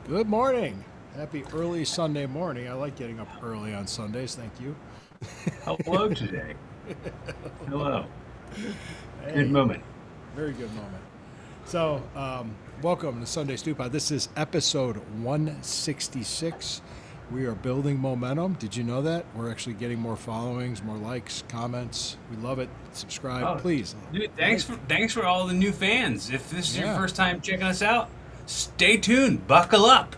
Good morning. Happy early Sunday morning. I like getting up early on Sundays. Thank you. Hello today. Hello. Good Hey, moment. very good moment. So, welcome to Sunday Stew Pod. This is episode 166. We are building momentum. Did you know that? We're actually getting more followings, more likes, comments. We love it. Subscribe, Oh, please. dude, Like. thanks for all the new fans. If this is your Yeah. first time checking us out, stay tuned. Buckle up.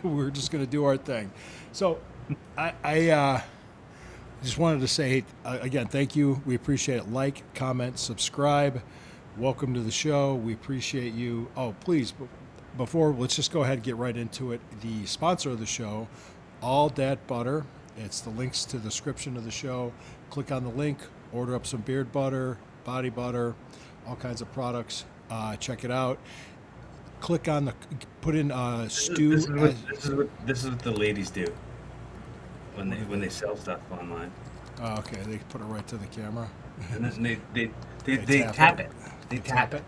We're just going to do our thing. So, I just wanted to say again, thank you. We appreciate it. Like, comment, subscribe. Welcome to the show. We appreciate you. Oh, please, before let's just go ahead and get right into it. The sponsor of the show, All Dat Butter. It's the links to the description of the show. Click on the link, order up some beard butter, body butter, all kinds of products. Check it out. Click on the put in stew. This is what the ladies do when they sell stuff online, Okay, they put it right to the camera. and then they tap tap it. it. They They tap tap it. it.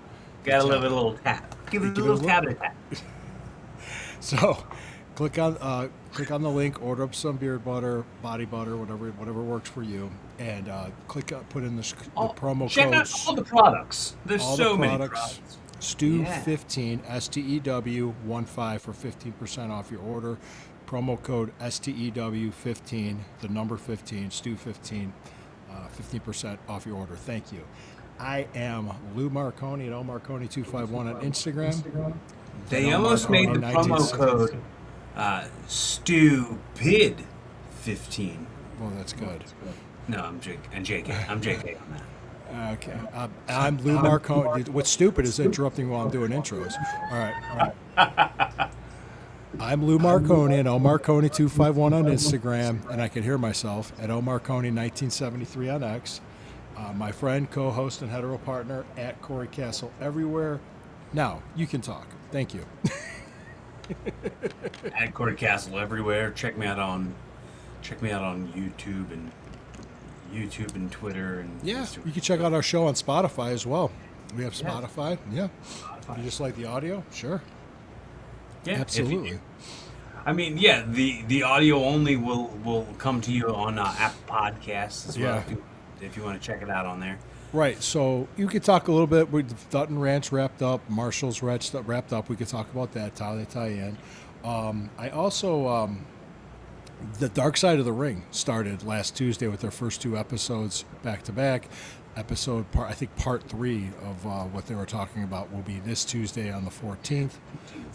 Gotta They give tap it a little tap. Give it a Give it a little little- tap and a tap. So, click on the link, order up some beard butter, body butter, whatever works for you, and put in the promo Check out codes. all the products. There's All so the many products. products. Stew Yeah. 15 STEW15 for 15% off your order. Promo code STEW 15, the number 15, Stew 15, 15% off your order. Thank you. I am Lou Marconi at LMarconi251 on Instagram. They And almost made the Marconi promo 1960. code stupid 15. Well, that's good. No, I'm JK. I'm JK on that. Okay. I'm Lou Marconi. What's stupid is interrupting while I'm doing intros. All right. I'm Lou Marconi at LMarconi251 on Instagram, and I can hear myself at LMarconi1973 on X. My friend, co-host, and hetero partner at Corey Castle everywhere. Now, you can talk. Thank you. At Corey Castle everywhere. Check me out on YouTube and Twitter and Yeah, Instagram. you can check out our show on Spotify as well. We have Yeah. Spotify. Yeah. You just like the audio? Sure. Yeah, if you- Absolutely. I mean, yeah, the audio only will come to you on Apple Podcasts as well Yeah. if you want to check it out on there. Right. So you could talk a little bit with Dutton Ranch wrapped up, Marshall's Ranch wrapped up. We could talk about that, how they tie in. I also, the Dark Side of the Ring started last Tuesday with their first two episodes back to back. I think part 3 of what they were talking about will be this Tuesday on the 14th.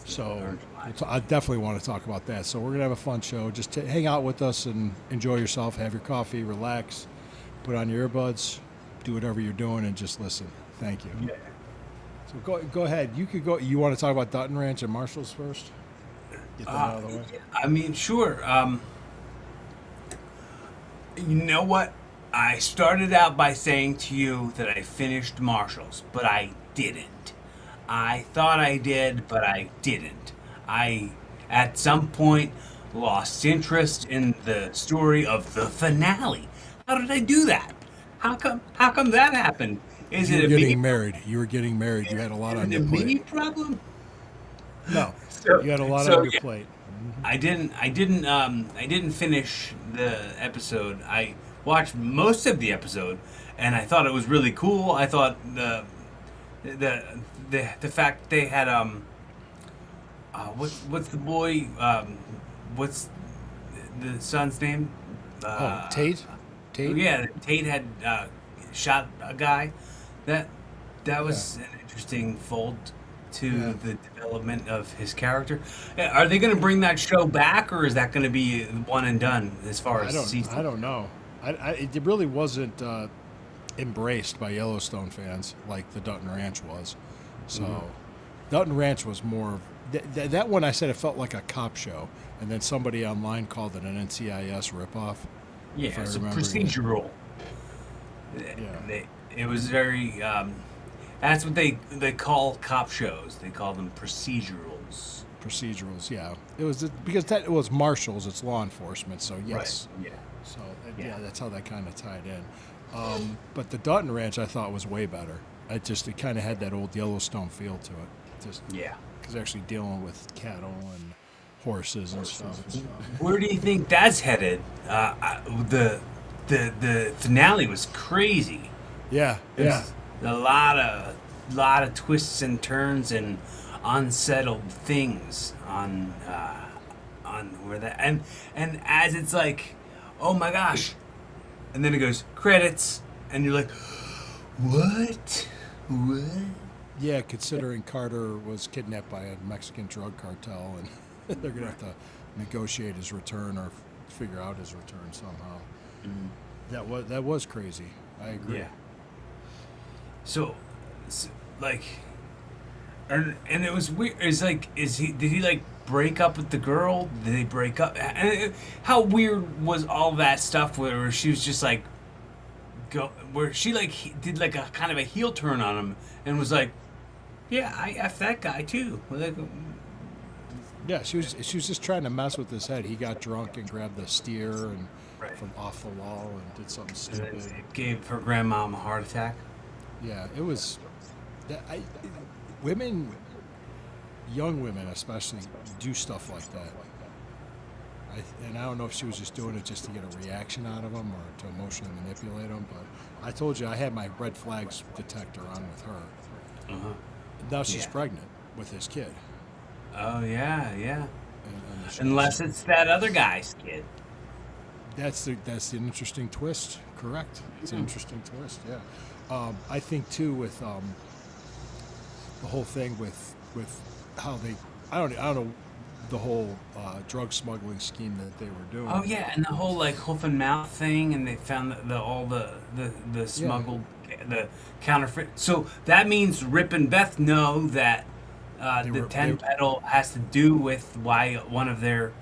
So I definitely want to talk about that. So we're going to have a fun show. Just hang out with us and enjoy yourself. Have your coffee, relax, put on your earbuds, do whatever you're doing, and just listen. Thank you. Yeah. So go ahead. You could go. You want to talk about Dutton Ranch and Marshall's first? Get that out of the way. I mean, sure. You know what? I started out by saying to you that I finished Marshall's, but I didn't. I thought I did, but I didn't. I, at some point, lost interest in the story of the finale. How did I do that? How come that happened? Is You it were a me? getting married. You were getting married. You had a lot Is on it your a me plate. problem? No, So, you had a lot so on your yeah, plate. I didn't finish the episode. I watched most of the episode, and I thought it was really cool. I thought the fact they had what's the boy what's the son's name? Oh, Tate. Yeah, Tate had shot a guy. That was an interesting fold to Yeah. the development of his character. Are they going to bring that show back, or is that going to be one and done as far as season? I don't know. It really wasn't embraced by Yellowstone fans like the Dutton Ranch was. So, Dutton Ranch was more. That one I said it felt like a cop show, and then somebody online called it an NCIS ripoff. Yeah, if I it's a remember. procedural. Yeah. It was very. That's what they call cop shows. They call them procedurals. Procedurals, yeah. It was because it was marshals. It's law enforcement. So yes. Right. Yeah. So Yeah. yeah, that's how that kind of tied in. But the Dutton Ranch I thought was way better. It kind of had that old Yellowstone feel to it. Just Yeah. because they're actually dealing with cattle and horses and stuff. Where do you think that's headed? The finale was crazy. Yeah, yeah, There's a lot of twists and turns and unsettled things on where that and as it's like, oh my gosh, and then it goes credits, and you're like, what? yeah. Considering Carter was kidnapped by a Mexican drug cartel, and they're gonna have to negotiate his return or figure out his return somehow. That was crazy. I agree. Yeah. So, like, and it was weird. It's like, did he like break up with the girl? Did they break up? And how weird was all that stuff where she was just like, where she like did like a kind of a heel turn on him and was like, yeah, I F that guy too. Like, Yeah, she was just trying to mess with his head. He got drunk and grabbed the steer and right. from off the wall and did something And then stupid. it gave her grandmom a heart attack. Yeah, it was. Women, young women especially, do stuff like that. And I don't know if she was just doing it just to get a reaction out of them or to emotionally manipulate them. But I told you I had my red flags detector on with her. Uh-huh. Now she's Yeah. pregnant with his kid. Oh yeah, yeah. And Unless it's that other guy's kid. that's the interesting twist. Correct. It's an interesting twist. Yeah. I think too with the whole thing with how they I don't know the whole drug smuggling scheme that they were doing. Oh yeah, and the whole like hoof and mouth thing, and they found all the smuggled the counterfeit. So that means Rip and Beth know that the ten pedal has to do with why one of their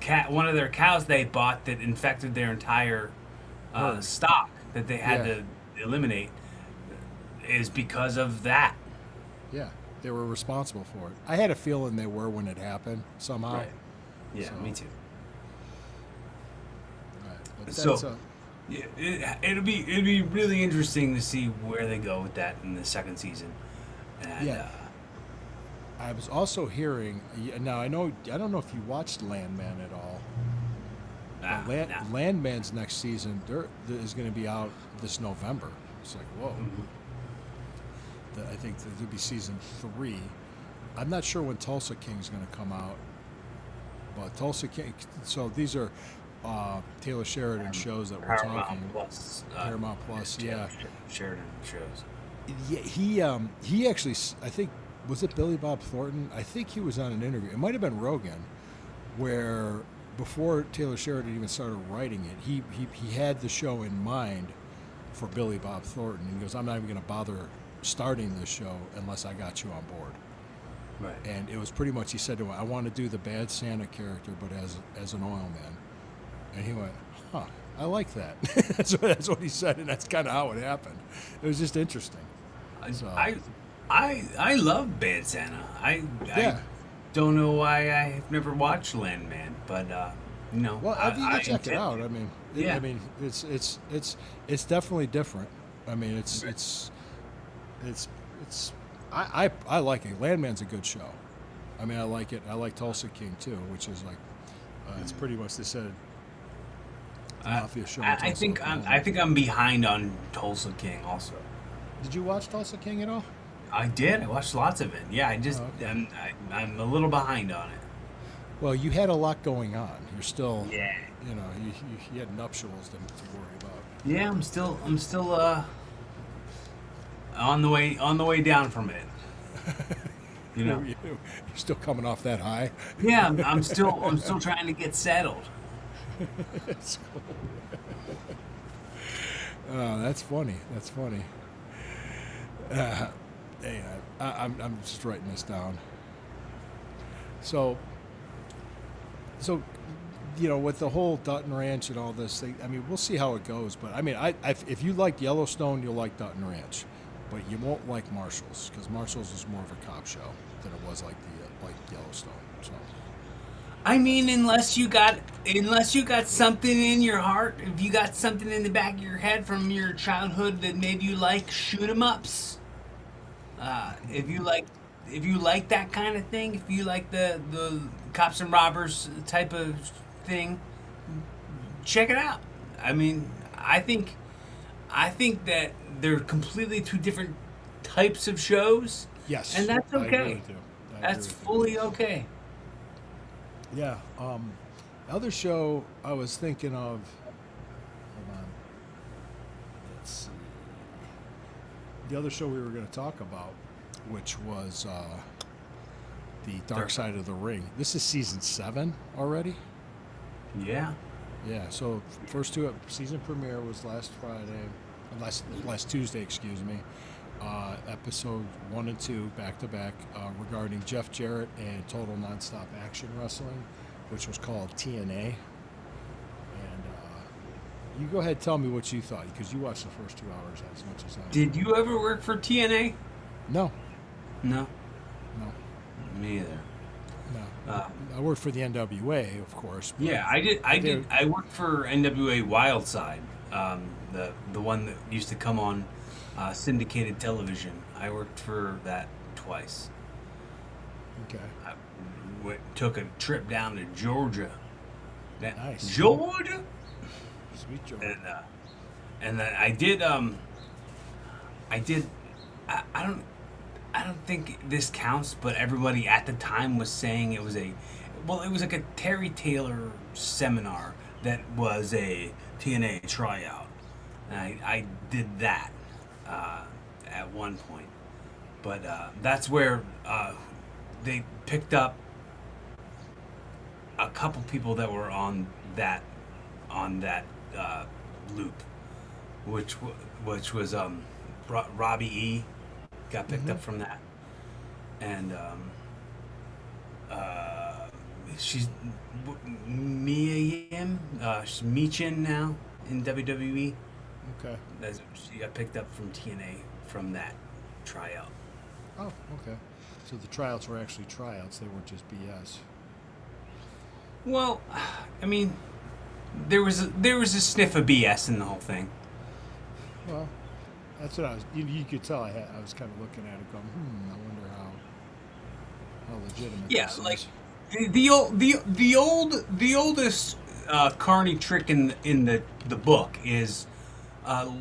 cows they bought that infected their entire stock that they had Yeah. to eliminate is because of that. Yeah, they were responsible for it. I had a feeling they were when it happened somehow. Right. Yeah, So- me too. Right. But So- that's, Yeah, it'll be really interesting to see where they go with that in the second season. And, Yeah. I was also hearing. Now I don't know if you watched Landman at all. nah. Landman's next season is going to be out this November. It's like whoa. I think that there'll be season 3. I'm not sure when Tulsa King's going to come out, but Tulsa King. So these are Taylor Sheridan shows that we're Paramount talking. Plus. Paramount Plus, yeah. Sheridan shows. Yeah, he actually, I think, was it Billy Bob Thornton? I think he was on an interview. It might have been Rogan, where before Taylor Sheridan even started writing it, he had the show in mind for Billy Bob Thornton. And he goes, I'm not even going to bother starting this show unless I got you on board. Right. And it was pretty much, he said to him, I want to do the bad Santa character, but as an oil man. And he went, huh, I like that. That's what he said, and that's kind of how it happened. It was just interesting. So- I love Bad Santa. I don't know why I've never watched Landman, but Well, you can check it intend out. to. I mean, Yeah. it's definitely different. I mean, I like it. Landman's a good show. I mean, I like it. I like Tulsa King too, which is like it's pretty much they said mafia show. in I think Tulsa, I think I'm behind on Tulsa King also. Did you watch Tulsa King at all? I did. I watched lots of it. Yeah, I just okay. I'm a little behind on it. Well, you had a lot going on. You're still, Yeah. you had nuptials to worry about. Yeah, I'm still on the way down from it. You know. You're still coming off that high. Yeah, I'm still trying to get settled. That's cool. Oh, that's funny. That's funny. Hey, I'm just writing this down. So, with the whole Dutton Ranch and all this thing, I mean, we'll see how it goes. But I mean, if you like Yellowstone, you'll like Dutton Ranch, but you won't like Marshalls because Marshalls is more of a cop show than it was like Yellowstone. So. I mean, unless you got something in your heart, if you got something in the back of your head from your childhood that made you like shoot 'em ups, if you like like that kind of thing, if you like the cops and robbers type of thing, check it out. I mean, I think that they're completely two different types of shows, Yes, and that's I agree okay. with you. I agree That's with you. fully okay. Yeah. Other show I was thinking of. Hold on. Let's see. The other show we were going to talk about, which was the Dark Side of the Ring. This is season 7 already. Yeah. Yeah. So first two season premiere was last Friday, last Tuesday, excuse me. Episode 1 and 2 back to back regarding Jeff Jarrett and Total Nonstop Action Wrestling, which was called TNA. And you go ahead and tell me what you thought, because you watched the first 2 hours as much as I did. Did you ever work for TNA? No, No, no, me either. no. Uh, I worked for the NWA, of course. But Yeah, I did. I They're- did. I worked for NWA Wildside, the one that used to come on syndicated television. I worked for that twice. Okay. I took a trip down to Georgia. Nice. Georgia, Sweet Joe. and then I did. I did. I don't. I don't think this counts, but everybody at the time was saying it was a. Well, it was like a Terry Taylor seminar that was a TNA tryout, and I did that at one point, but that's where they picked up a couple people that were on that loop, which was Robbie E. got picked up from that, and she's Mia Yim. She's Michin now in WWE. Okay. She got picked up from TNA from that tryout. Oh, okay. So the tryouts were actually tryouts. They weren't just BS. Well, I mean, there was a sniff of BS in the whole thing. Well, that's what I was. You could tell I was kind of looking at it, going, I wonder how legitimate. Yeah, this like is. the oldest Carney trick in the book is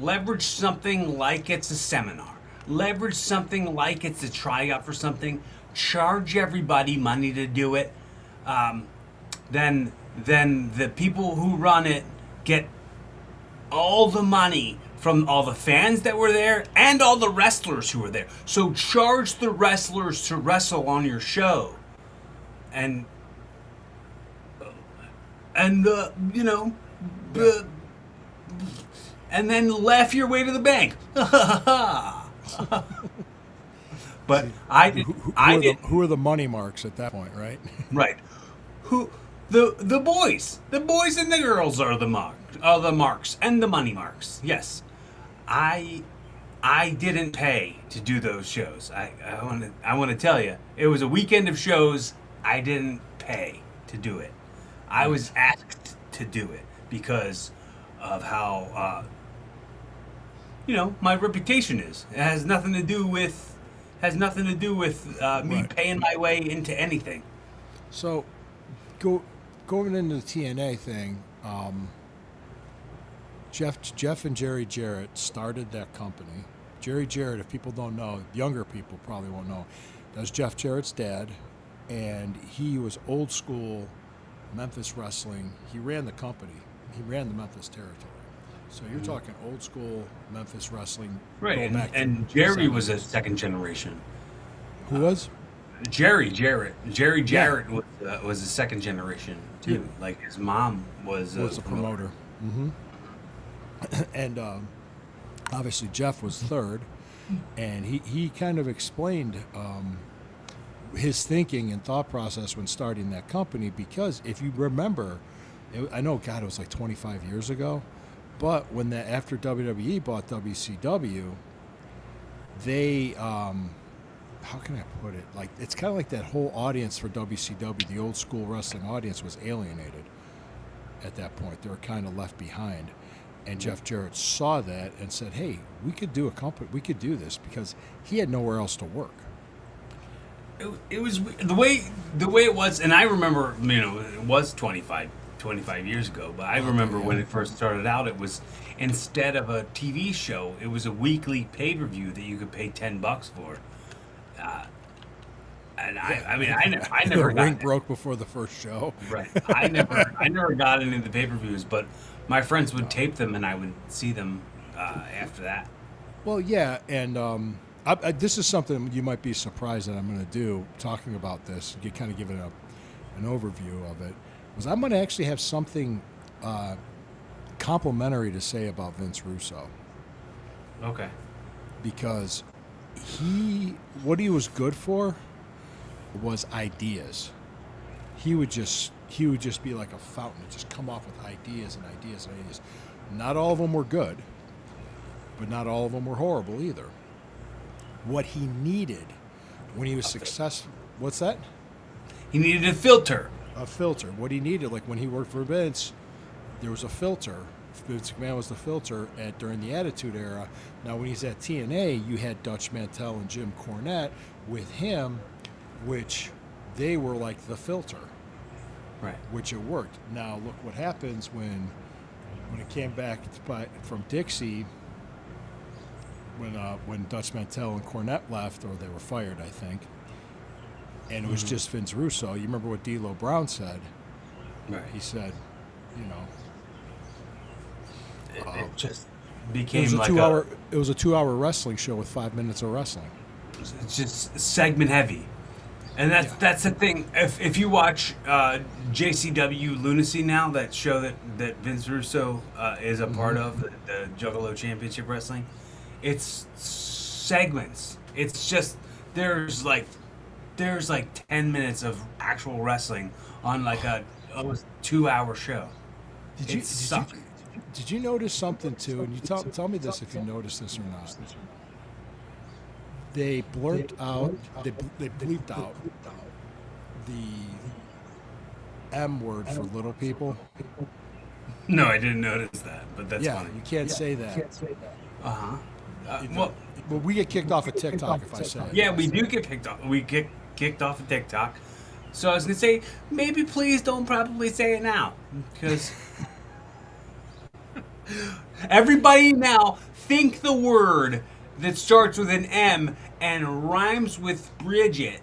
leverage something like it's a seminar, leverage something like it's a tryout for something, charge everybody money to do it. Then the people who run it get all the money from all the fans that were there and all the wrestlers who were there. So charge the wrestlers to wrestle on your show, and you know, and then laugh your way to the bank. But I did. I did. Who are the money marks at that point, right? Right. Who the boys and the girls are the marks and the money marks. Yes. I didn't pay to do those shows. I want to tell you, it was a weekend of shows. I didn't pay to do it. I was asked to do it because of how my reputation is. It has nothing to do with me Right. paying my way into anything. So, going into the TNA thing, Jeff and Jerry Jarrett started that company. Jerry Jarrett, if people don't know, younger people probably won't know, that's Jeff Jarrett's dad, and he was old school Memphis wrestling. He ran the company. He ran the Memphis territory. So you're talking old school Memphis wrestling. Right, going back to and Jerry was a 70s. second generation. Who was? Jerry Jarrett was a second generation too. Like his mom was Was the promoter. And obviously Jeff was third, and he kind of explained his thinking and thought process when starting that company, because if you remember, I know, God, it was like 25 years ago, but when after WWE bought WCW, they how can I put it? Like, it's kind of like that whole audience for WCW, the old school wrestling audience, was alienated at that point. They were kind of left behind. And Jeff Jarrett saw that and said, hey, we could do a company, we could do this, because he had nowhere else to work. it was the way it was, and I remember, it was 25 years ago, but I remember when it first started out, it was, instead of a TV show, it was a weekly pay-per-view that you could pay $10 for. Uh, and I The never ring got broke before the first show. right. I never got into the pay-per-views, but my friends would tape them, and I would see them after that. Well, yeah, and this is something you might be surprised that I'm going to do. Talking about this, you kind of give it an overview of it. Was I'm going to actually have something complimentary to say about Vince Russo Okay. because what he was good for was ideas. He would just be like a fountain, and just come off with ideas and ideas and ideas. Not all of them were good, but not all of them were horrible either. What he needed when he was successful, what's that? He needed a filter. A filter. What he needed, like when he worked for Vince, there was a filter. Vince McMahon was the filter during the Attitude Era. Now, when he's at TNA, you had Dutch Mantel and Jim Cornette with him, which they were like the filter, Right. which it worked. Now, look what happens when it came back from Dixie, when Dutch Mantel and Cornette left, or they were fired, I think, and it was just Vince Russo. You remember what D'Lo Brown said? Right. He said, you know, It just it became was a like 2 hour. It was a 2 hour wrestling show with 5 minutes of wrestling. it's just segment heavy, and that's the thing. If you watch JCW Lunacy now, that show that Vince Russo is a part of, the Juggalo Championship Wrestling, it's segments. It's just there's like 10 minutes of actual wrestling on like a almost 2 hour show. Did It you sucked. did you notice something too? And you tell me this if you noticed this or not. They blurted out. They bleeped out the M word for little people. No, I didn't notice that, but that's Yeah, funny. you can't say that. Uh-huh. Well, we get kicked off of TikTok if I say it. Yeah, we do get picked off. We get kicked off of TikTok. So I was gonna say, maybe please don't probably say it now, because everybody now think the word that starts with an M and rhymes with Bridget.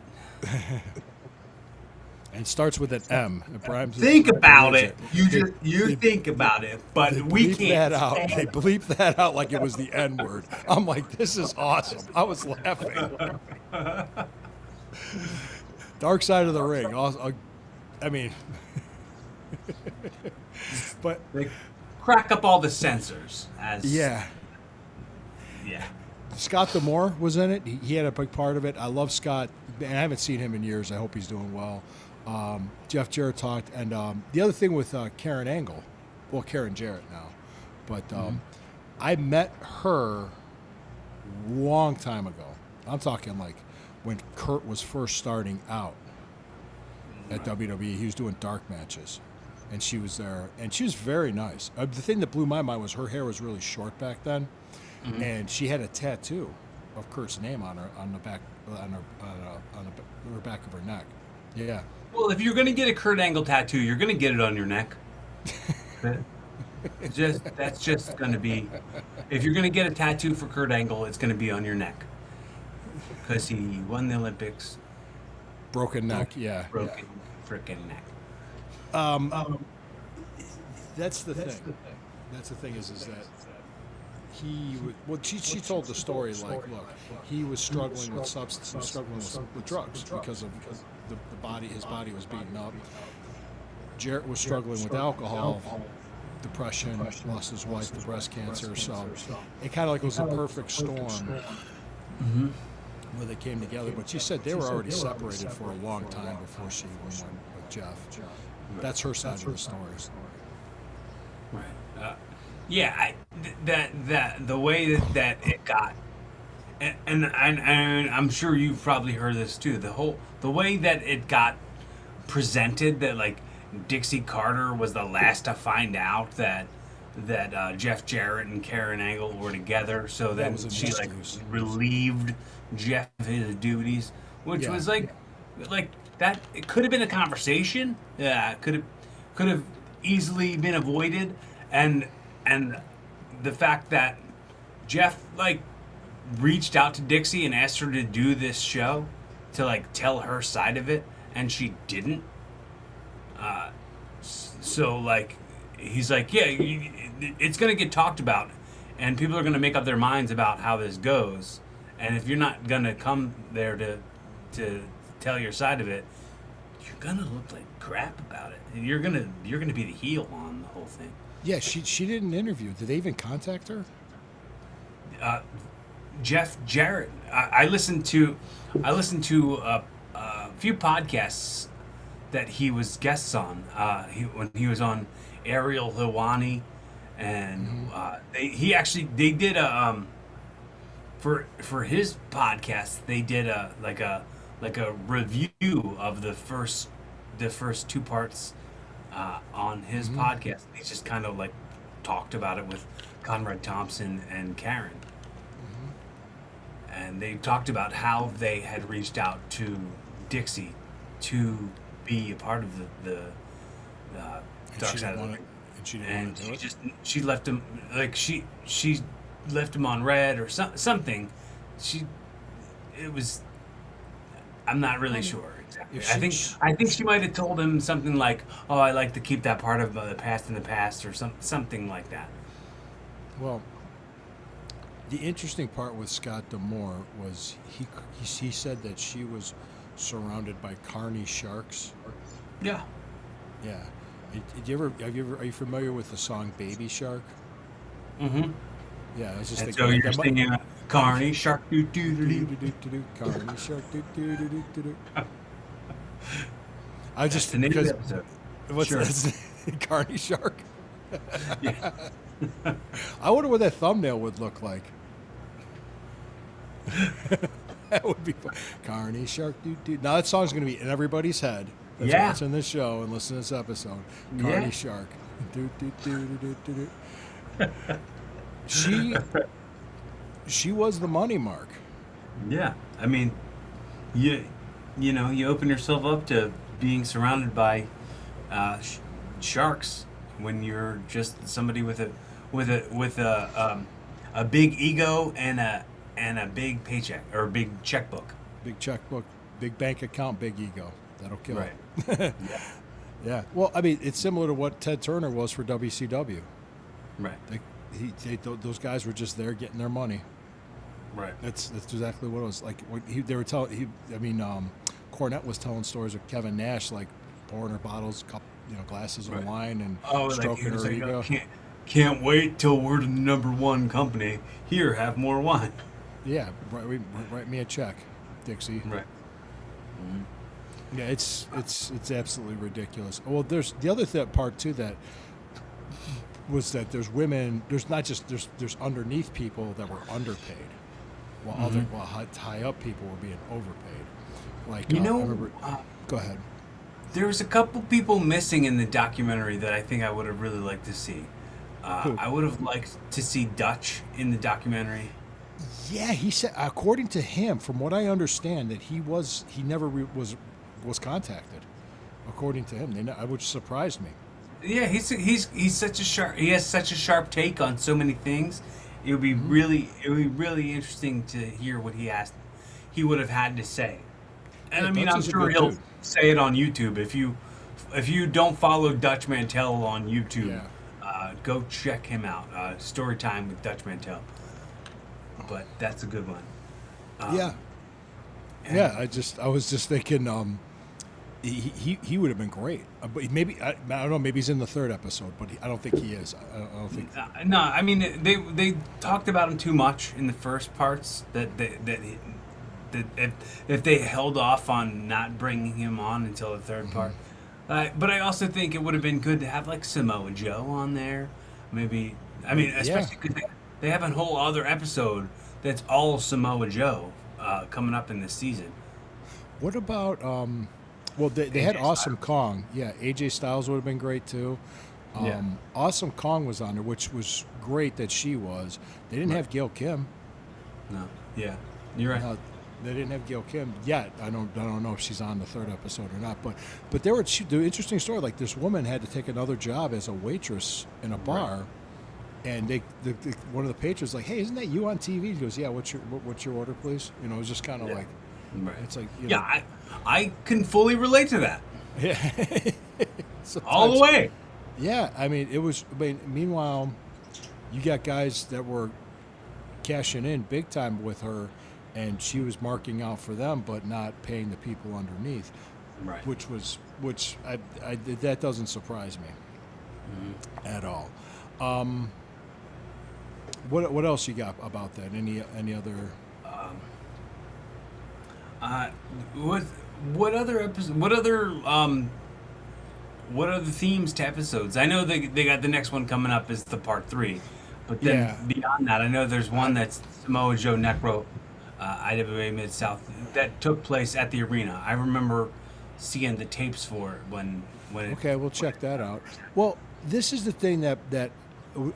And starts with an M. It rhymes with Think about Bridget. it. You think about it, but They we bleep can't. that out. say They it. bleep that out like it was the N word. I'm like, this is awesome. I was laughing. Dark Side of the Ring. I mean, but They crack up all the censors. As yeah, yeah. Scott D'Amore was in it. He had a big part of it. I love Scott. I haven't seen him in years. I hope he's doing well. Jeff Jarrett talked, and the other thing with Karen Angle, well, Karen Jarrett now, but I met her long time ago. I'm talking like when Kurt was first starting out at WWE. He was doing dark matches, and she was there, and she was very nice. The thing that blew my mind was her hair was really short back then, and she had a tattoo of Kurt's name on the back on her back of her neck. Yeah. Well, if you're gonna get a Kurt Angle tattoo, you're gonna get it on your neck. That's just gonna be. If you're gonna get a tattoo for Kurt Angle, it's gonna be on your neck, because he won the Olympics, Broken neck, yeah. broken frickin' neck. That's the thing. That's the thing is that she told the story like, look, he was struggling with substance, he was struggling with drugs because of the body, his body was beaten up. Jarrett was struggling with alcohol, depression, lost his wife to breast cancer, so it kind of like was a perfect storm where they came together. But she said they were already separated for a long time before she even went with Jeff. That's her side of the story. Right. Yeah. The way that it got, and I'm sure you've probably heard this too. The way that it got presented, that like Dixie Carter was the last to find out that Jeff Jarrett and Karen Angle were together, so then was an she like excuse. relieved Jeff of his duties, which Yeah. was like like that. It could have been a conversation. Yeah, could have easily been avoided, and and the fact that Jeff like reached out to Dixie and asked her to do this show to like tell her side of it, and she didn't. So like he's like, yeah, it's gonna get talked about, and people are gonna make up their minds about how this goes. And if you're not gonna come there to tell your side of it, you're gonna look like crap about it. And you're gonna be the heel on the whole thing. Yeah, she did an interview. Did they even contact her? Jeff Jarrett. I listened to a few podcasts that he was guests on. When he was on Ariel Helwani, and they did a for his podcast they did a review of the first two parts on his podcast. They just kind of like talked about it with Conrad Thompson and Karen. And they talked about how they had reached out to Dixie to be a part of the Dark Side of the Ring. And she didn't And want to do it. she left him like she left him on red or something. It was I'm not really sure exactly. If she- I think she might have told him something like, "Oh, I like to keep that part of the past in the past," or something like that. Well, the interesting part with Scott D'Amore was he said that she was surrounded by carny sharks. Yeah. Yeah. Are you familiar with the song Baby Shark? Mm-hmm. Yeah, I was just And thinking so you're that might- singing Carney Shark doo doo doo doo. Do-do-do-do-do, Carny Shark. Do-do-do-do-do. I That's just the name of the because episode. what's Sure. that? Carny Shark. Yeah. I wonder what that thumbnail would look like. That would be fun. Carny Shark. Do. Now that song's going to be in everybody's head. That's Yeah. watching this show and listening to this episode. Carny Yeah. Shark. Do, do, do, do, do, do. She was the money mark. Yeah. I mean, you open yourself up to being surrounded by sharks when you're just somebody with a big ego and a big paycheck or a big checkbook. Big checkbook, big bank account, big ego. That'll kill Right. it. Yeah. Well, I mean, it's similar to what Ted Turner was for WCW. Right. Those guys were just there getting their money. Right. That's exactly what it was like. They were telling. Cornette was telling stories of Kevin Nash, like pouring her bottles, glasses of Right. wine, and Oh, like, stroking he was her like, ego. can't wait till we're the number one company. Here, have more wine. Yeah, write me a check, Dixie. Right. Yeah, it's absolutely ridiculous. Well, there's the other part too that was that there's women. There's not just there's underneath people that were underpaid, while high up people were being overpaid. Like I remember, go ahead. There was a couple people missing in the documentary that I think I would have really liked to see. Who? I would have liked to see Dutch in the documentary. Yeah, he said, according to him, from what I understand, that he never was contacted. According to him, which surprised me. Yeah, he's such a sharp. He has such a sharp take on so many things. It would be really interesting to hear what he would have had to say. And Yeah, I mean, Dutch I'm is a sure good he'll dude. say it on YouTube. If you don't follow Dutch Mantel on YouTube, go check him out. Story time with Dutch Mantel. But that's a good one. Yeah. Yeah, I was just thinking, he would have been great. But maybe I don't know. Maybe he's in the third episode, but I don't think he is. I don't think. No, I mean they talked about him too much in the first parts. That if they held off on not bringing him on until the third part. But I also think it would have been good to have like Samoa Joe on there. Maybe I mean especially because they have a whole other episode that's all Samoa Joe coming up in this season. What about well, they had AJ Awesome Kong. Yeah, AJ Styles would have been great too. Yeah. Awesome Kong was on there, which was great that she was. They didn't have Gail Kim. No, yeah, you're right. They didn't have Gail Kim yet. I don't know if she's on the third episode or not. But the interesting story. Like this woman had to take another job as a waitress in a bar, and one of the patrons was like, "Hey, isn't that you on TV?" He goes, "Yeah. What's your order, please?" You know, it was just kind of like, Right. it's like, Yeah, I can fully relate to that. yeah, All the sometimes- way. Yeah, I mean, it was. I mean, meanwhile, you got guys that were cashing in big time with her, and she was marking out for them, but not paying the people underneath, Right. which that doesn't surprise me at all. What else you got about that? Any other? What other episode? What other themes to episodes? I know they got the next one coming up is the part 3, but then Yeah. beyond that, I know there's one that's Samoa Joe Necro, IWA Mid South that took place at the arena. I remember seeing the tapes for it when it. Okay, we'll check that out. Well, this is the thing that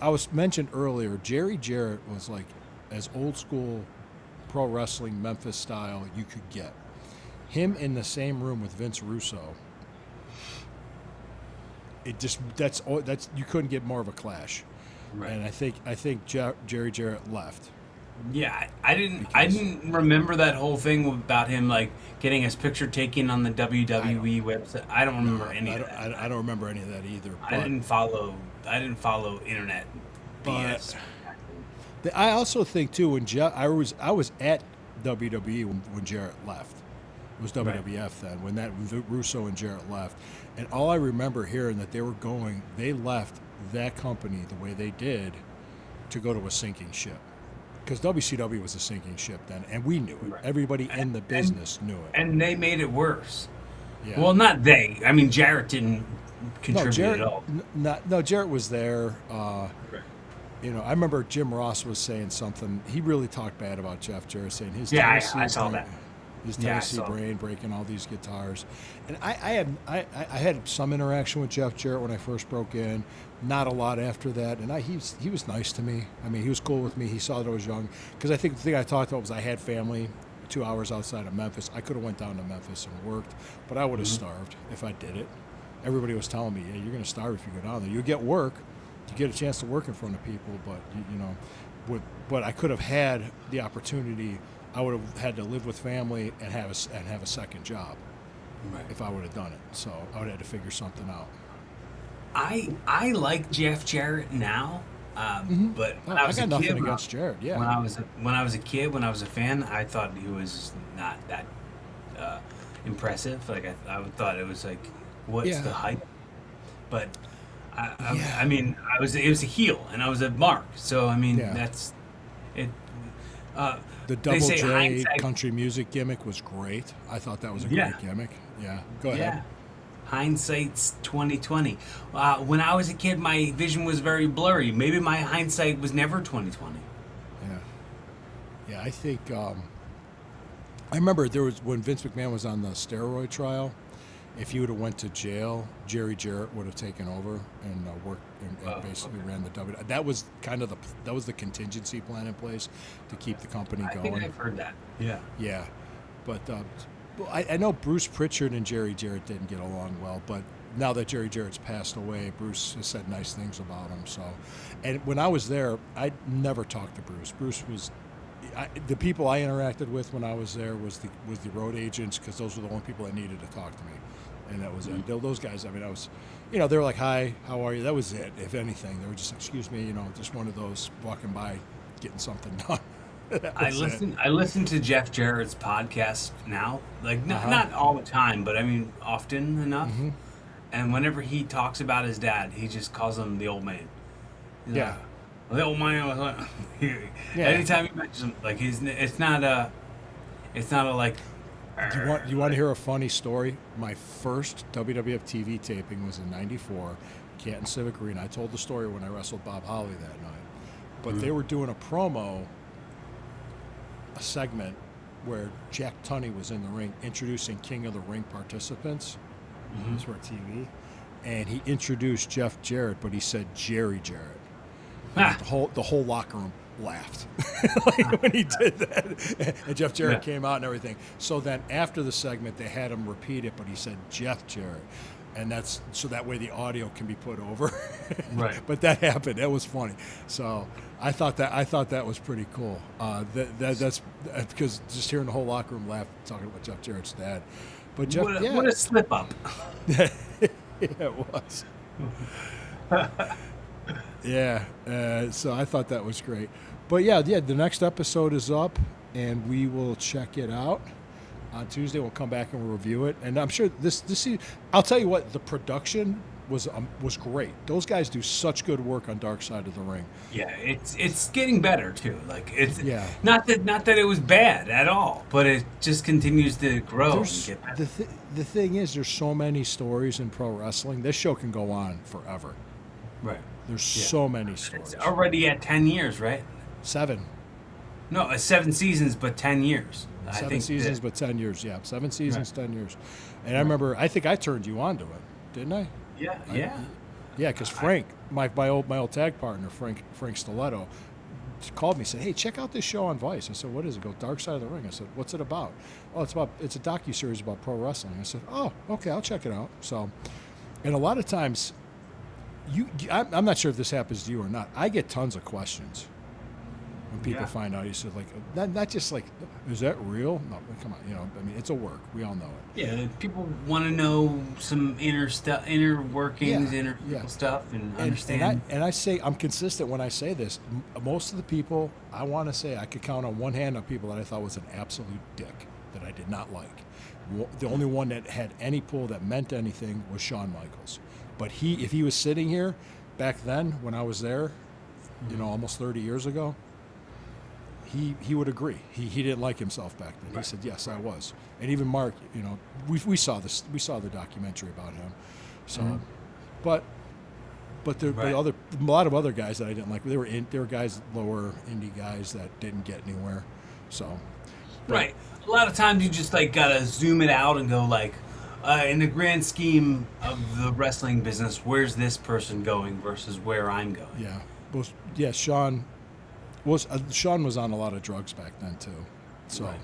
I was mentioned earlier. Jerry Jarrett was like as old school pro wrestling Memphis style you could get. Him in the same room with Vince Russo. It just that's you couldn't get more of a clash. Right. And I think Jerry Jarrett left. Yeah, I didn't remember that whole thing about him like getting his picture taken on the WWE website. I don't remember any of that. I don't remember any of that either. I didn't follow internet BS. I also think too when I was at WWE when Jarrett left. It was WWF then when Russo and Jarrett left, and all I remember hearing that they left that company the way they did to go to a sinking ship, because WCW was a sinking ship then, and we knew it. Right. Everybody in the business knew it. And they made it worse. Yeah. Well, not they. I mean, Jarrett didn't contribute Jarrett, at all. Jarrett was there. You know, I remember Jim Ross was saying something. He really talked bad about Jeff Jarrett, saying his I saw that. His Yeah, I Tennessee saw brain breaking all these guitars, and I had some interaction with Jeff Jarrett when I first broke in. Not a lot after that, and he was nice to me. I mean, he was cool with me. He saw that I was young, because I think the thing I talked about was I had family 2 hours outside of Memphis. I could have went down to Memphis and worked, but I would have starved if I did it. Everybody was telling me, "Yeah, you're going to starve if you go down there. You get work, you get a chance to work in front of people, but but I could have had the opportunity. I would have had to live with family and have a second job Right. if I would have done it. So I would have had to figure something out." I like Jeff Jarrett now, but when Oh, I was got a nothing kid, against Jarrett. Yeah. when I was a kid, when I was a fan, I thought he was not that impressive. Like I thought it was like, what's Yeah. the hype? But Yeah. I mean, it was a heel and I was a mark. So I mean, Yeah. that's it. The They Double say J hindsight- country music gimmick was great. I thought that was a Yeah. great gimmick. Yeah. Go ahead. Yeah. Hindsight's 2020. When I was a kid, my vision was very blurry. Maybe my hindsight was never 2020. Yeah. Yeah, I think I remember there was when Vince McMahon was on the steroid trial. If he would have went to jail, Jerry Jarrett would have taken over and worked and basically ran the W. That was kind of the contingency plan in place to keep the company I going. think I've heard that. Yeah. Yeah, but I know Bruce Pritchard and Jerry Jarrett didn't get along well, but now that Jerry Jarrett's passed away, Bruce has said nice things about him. So, and when I was there, I never talked to Bruce. Bruce was the people I interacted with when I was there was the road agents, because those were the only people that needed to talk to me, and that was it. Those guys, I mean, I was, they were like, "Hi, how are you?" That was it. If anything, they were just, "Excuse me," just one of those walking by, getting something done. I listen to Jeff Jarrett's podcast now, like not all the time, but I mean often enough. And whenever he talks about his dad, he just calls him the old man. He's Yeah. like, the old man was like, Yeah. anytime he mentions him, like it's not a like. Do you want to hear a funny story? My first WWF TV taping was in '94, Canton Civic Arena. I told the story when I wrestled Bob Holly that night. But they were doing a segment where Jack Tunney was in the ring introducing King of the Ring participants. These were TV. And he introduced Jeff Jarrett, but he said Jerry Jarrett. And the whole locker room laughed like when he did that. And Jeff Jarrett Yeah. came out and everything. So then after the segment, they had him repeat it, but he said Jeff Jarrett. And that's so that way the audio can be put over. Right. But that happened. That was funny. So I thought that was pretty cool. That's because just hearing the whole locker room laugh talking about Jeff Jarrett's dad. But Jeff, What a slip up. yeah, it was. Yeah, so I thought that was great. But yeah, the next episode is up, and we will check it out on Tuesday. We'll come back and we'll review it, and I'm sure this. I'll tell you what, the production was great. Those guys do such good work on Dark Side of the Ring. Yeah, it's getting better too. Like it's Yeah. not that it was bad at all, but it just continues to grow and There's, get better. the thing is, there's so many stories in pro wrestling. This show can go on forever. Right. There's so many stories. It's already at 10 years, right? 7. No, 7 seasons, but 10 years. I 7 think seasons, that- but 10 years. Yeah, 7 seasons, 10 years. And I remember, I think I turned you on to it, didn't I? yeah. Yeah, because Frank, my old tag partner, Frank Stiletto, called me and said, "Hey, check out this show on Vice." I said, "What is it?" Go Dark Side of the Ring. I said, "What's it about?" "Oh, it's a docuseries about pro wrestling." I said, "Oh, okay, I'll check it out." So, and a lot of times, I'm not sure if this happens to you or not. I get tons of questions when people Yeah. find out. You said like, not just like, "Is that real?" No, come on, I mean, it's a work. We all know it. Yeah, people want to know some inner workings, Yeah, inner yeah. stuff, and And understand. I say I'm consistent when I say this. Most of the people I want to say I could count on one hand on people that I thought was an absolute dick that I did not like. The only one that had any pull that meant anything was Shawn Michaels. But if he was sitting here back then when I was there, almost 30 years ago, he would agree. He didn't like himself back then. He said, "Yes, I was." And even Mark, we saw this. We saw the documentary about him. So, but there Right. a lot of other guys that I didn't like. There were guys, lower indie guys that didn't get anywhere. So, Right. A lot of times you just like gotta zoom it out and go like, in the grand scheme of the wrestling business, where's this person going versus where I'm going? yeah, Sean was on a lot of drugs back then too. So Right.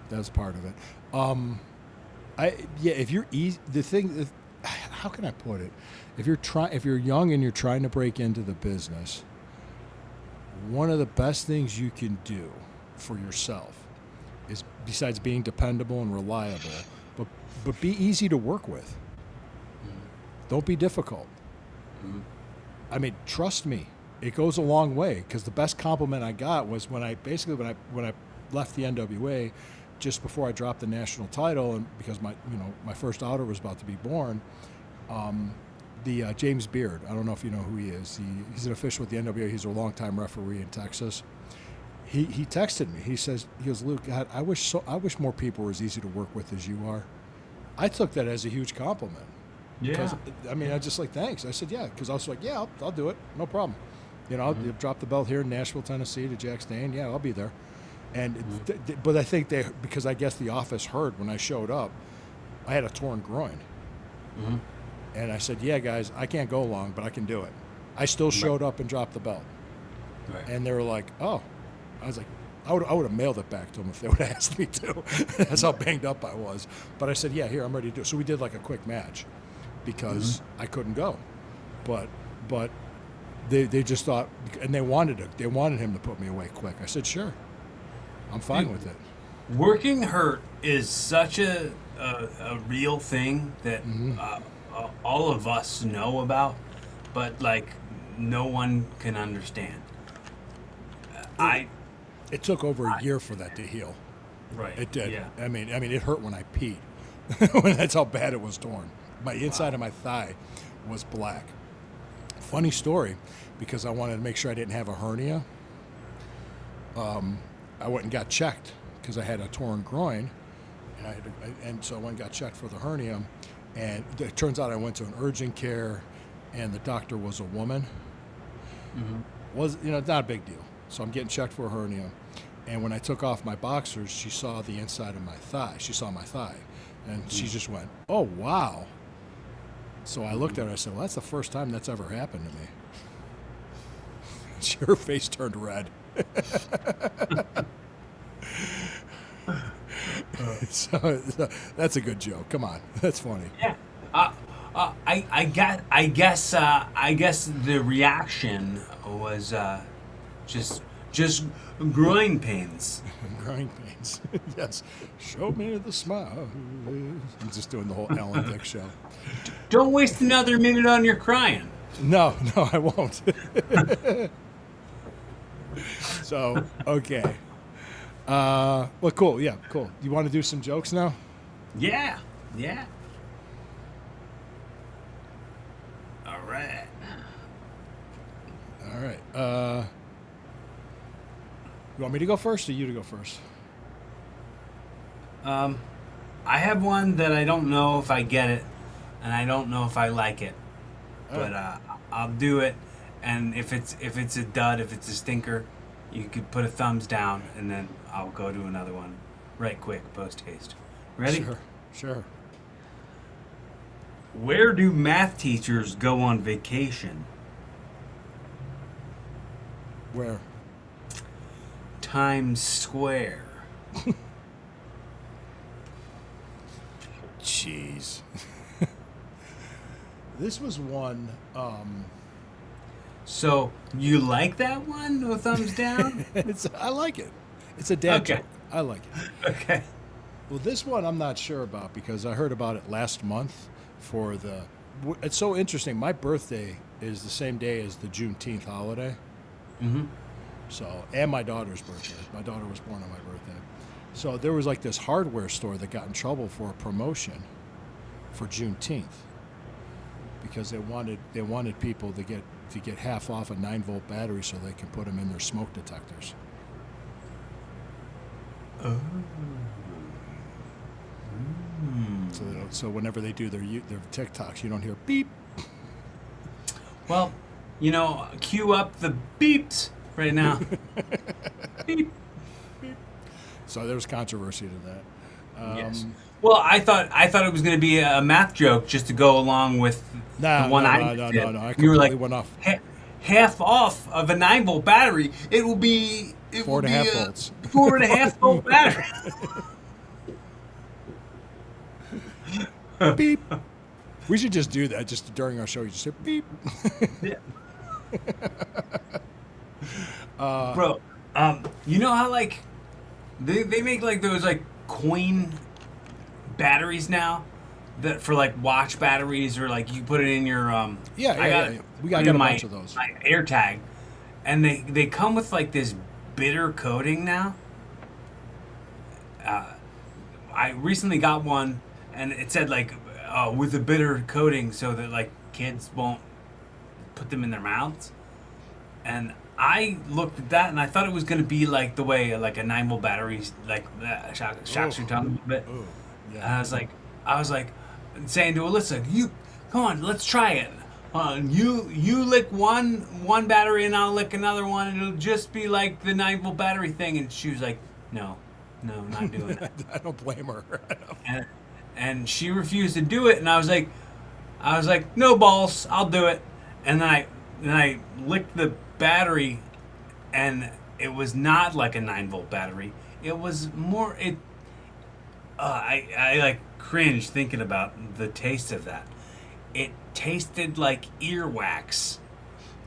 that's part of it. If you're how can I put it? If you're young and you're trying to break into the business, one of the best things you can do for yourself is, besides being dependable and reliable, but be easy to work with. Don't be difficult. I mean, trust me, it goes a long way. Because the best compliment I got was when I left the NWA, just before I dropped the national title, and because my first daughter was about to be born. James Beard, I don't know if you know who he is. He's an official with the NWA. He's a longtime referee in Texas. He texted me. He goes, "Luke, God, I wish more people were as easy to work with as you are." I took that as a huge compliment. Yeah. I mean, I just like, thanks. I said, yeah, because I was like, yeah, I'll do it, no problem. I'll drop the belt here in Nashville, Tennessee to Jack Stain. Yeah, I'll be there. And but I think because I guess the office heard when I showed up, I had a torn groin. And I said, yeah, guys, I can't go long, but I can do it. I still showed up and dropped the belt. Right. And they were like, oh. I was like, I would have mailed it back to them if they would have asked me to. That's how banged up I was. But I said, yeah, here, I'm ready to do it. So we did like a quick match because I couldn't go. But they just thought, and they wanted him to put me away quick. I said, sure, I'm fine with it. Working hurt is such a real thing that all of us know about, but like no one can understand. It took over a year for that to heal. Right. It did. Yeah. I mean, it hurt when I peed. That's how bad it was torn. My inside of my thigh was black. Funny story, because I wanted to make sure I didn't have a hernia. I went and got checked because I had a torn groin, and so I went and got checked for the hernia. And it turns out I went to an urgent care, and the doctor was a woman. Was not a big deal. So I'm getting checked for a hernia. And when I took off my boxers, she saw the inside of my thigh. She saw my thigh. And she just went, "Oh, wow." So I looked at her. I said, "Well, that's the first time that's ever happened to me." Her face turned red. So that's a good joke. Come on, that's funny. Yeah. I guess the reaction was just groin pains. Growing pains. Yes. Show me the smile. I'm just doing the whole Alan Thicke show. Don't waste another minute on your crying. No, I won't. So, okay. Well, cool. Yeah, cool. You want to do some jokes now? Yeah, yeah. All right. All right. You want me to go first or you to go first? I have one that I don't know if I get it, and I don't know if I like it, but I'll do it. And if it's a dud, if it's a stinker, you could put a thumbs down, and then I'll go to another one, right quick, post haste. Ready? Sure. Where do math teachers go on vacation? Where? Times Square. Jeez. This was one. So you like that one? No thumbs down. I like it. It's a dad Okay. joke. I like it. Okay. Well, this one I'm not sure about because I heard about it last month for the. It's so interesting. My birthday is the same day as the Juneteenth holiday. Mm-hmm. So, and my daughter's birthday. My daughter was born on my birthday. So there was like this hardware store that got in trouble for a promotion for Juneteenth because they wanted people to get half off a 9-volt battery so they can put them in their smoke detectors. Oh. So whenever they do their TikToks, you don't hear beep. Well, cue up the beeps right now. Beep. So there was controversy to that. Yes. Well, I thought it was going to be a math joke just to go along with the one I did. No. I You were completely like, went off. Half off of a 9-volt battery, it will be 4.5 volts. 4.5 volt battery. Beep. We should just do that just during our show. You just say beep. Yeah. Bro, you know how like they make like those like coin batteries now that for like watch batteries or like you put it in your Yeah. We got a bunch of those. my AirTag, and they come with like this bitter coating now. I recently got one, and it said like with a bitter coating so that like kids won't put them in their mouths. And I looked at that and I thought it was going to be like the way like a 9-volt battery like shocks your tongue a little bit. Oh, And yeah. I was like saying to Alyssa, "You come on, let's try it. You lick one battery and I'll lick another one, and it'll just be like the 9-volt battery thing." And she was like, "No, not doing that." I don't blame her. and she refused to do it, and I was like, "No balls, I'll do it." And then I licked the battery, and it was not like a 9-volt battery. It was more it. I like cringe thinking about the taste of that. It tasted like earwax,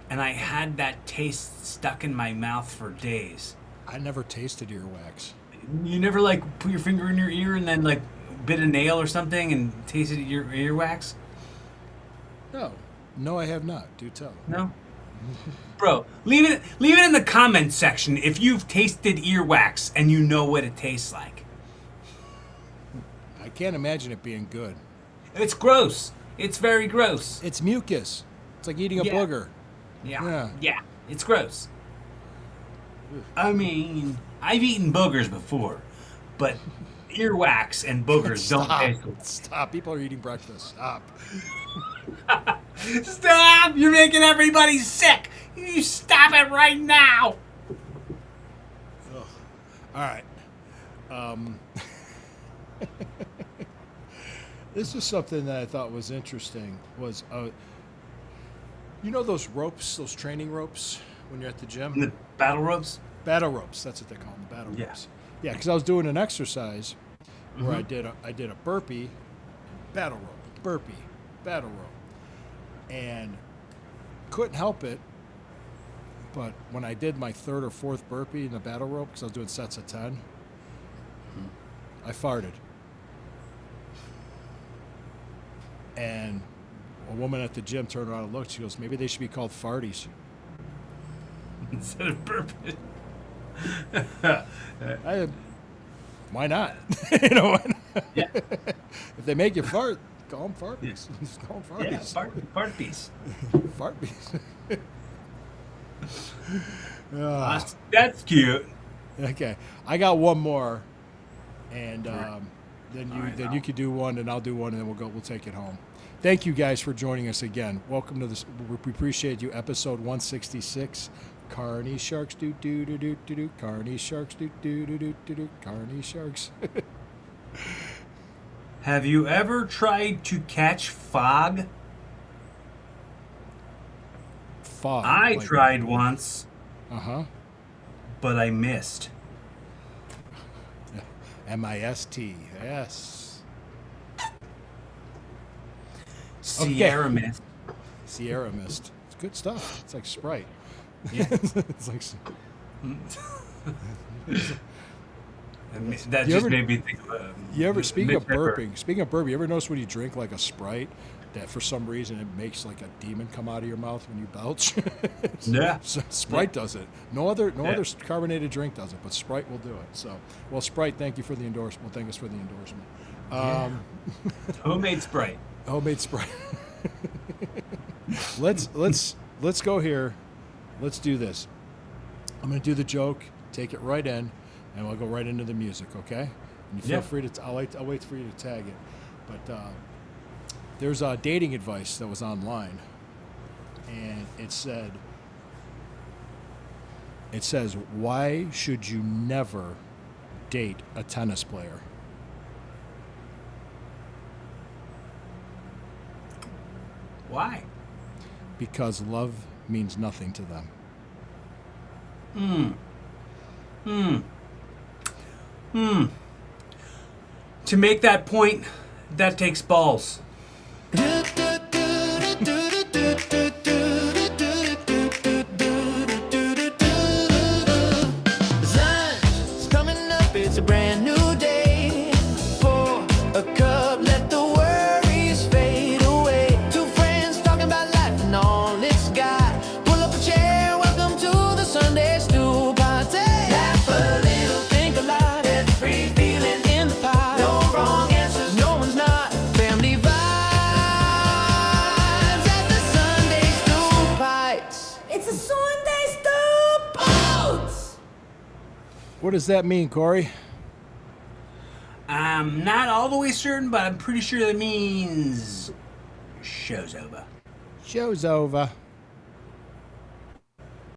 and I had that taste stuck in my mouth for days. I never tasted earwax. You never like put your finger in your ear and then like bit a nail or something and tasted your earwax? No, I have not. Do tell. No. Bro, leave it in the comments section if you've tasted earwax and you know what it tastes like. I can't imagine it being good. It's gross. It's very gross. It's mucus. It's like eating a Yeah. booger. Yeah. It's gross. I mean, I've eaten boogers before, but earwax and boogers don't taste good. Stop. People are eating breakfast. Stop. Stop! You're making everybody sick! You stop it right now! All right. This is something that I thought was interesting. Was you know those ropes, those training ropes, when you're at the gym? The battle ropes. Battle ropes. That's what they call them. Battle Yeah. ropes. Yeah, because I was doing an exercise where I did a burpee, battle rope, burpee, battle rope, and couldn't help it. But when I did my third or fourth burpee in the battle rope, because I was doing sets of 10, I farted. And a woman at the gym turned around and looked. She goes, maybe they should be called farties. Instead of burping. Why not? You know what? Yeah. If they make you fart, call them farties. Call them Yeah, farties. fart piece. Farties. That's cute. Okay, I got one more, and then right, you could do one, and I'll do one, and then we'll take it home. Thank you guys for joining us again. Welcome to this. We appreciate you. Episode 166. Carney Sharks do do do do do do. Carney Sharks do do do do do do. Carney Sharks. Have you ever tried to catch fog? Fog. I tried once, Uh-huh. but I missed. MIST. Yes. Sierra mist. Sierra Mist. It's good stuff. It's like Sprite. Yeah. It's like. That You just ever- made me think of You ever speaking of mixed pepper. burping? You ever notice when you drink like a Sprite that for some reason it makes like a demon come out of your mouth when you belch? Yeah. So Sprite does it. No other carbonated drink does it, but Sprite will do it. So, well, Sprite, thank you for the endorsement. Well, thank us for the endorsement. Homemade Sprite. Homemade Sprite. let's go here. Let's do this. I'm going to do the joke, take it right in, and we'll go right into the music, okay? And you feel Yeah. free to. I'll wait for you to tag it. But there's dating advice that was online, and it says, why should you never date a tennis player? Why? Because love means nothing to them. To make that point, that takes balls. Sun's coming up, it's a brand new day. Pour a cup, let the worries fade away. Two friends talking about life and all it's got. Pull up a chair, welcome to the Sunday stew party. Laugh a little, think a lot, there's a free feeling in the pot. No wrong answers, no one's not. Family vibes at the Sunday stew pipes. It's a Sunday stew pipes. What does that mean, Corey? I'm not all the way certain, but I'm pretty sure that means show's over. Show's over.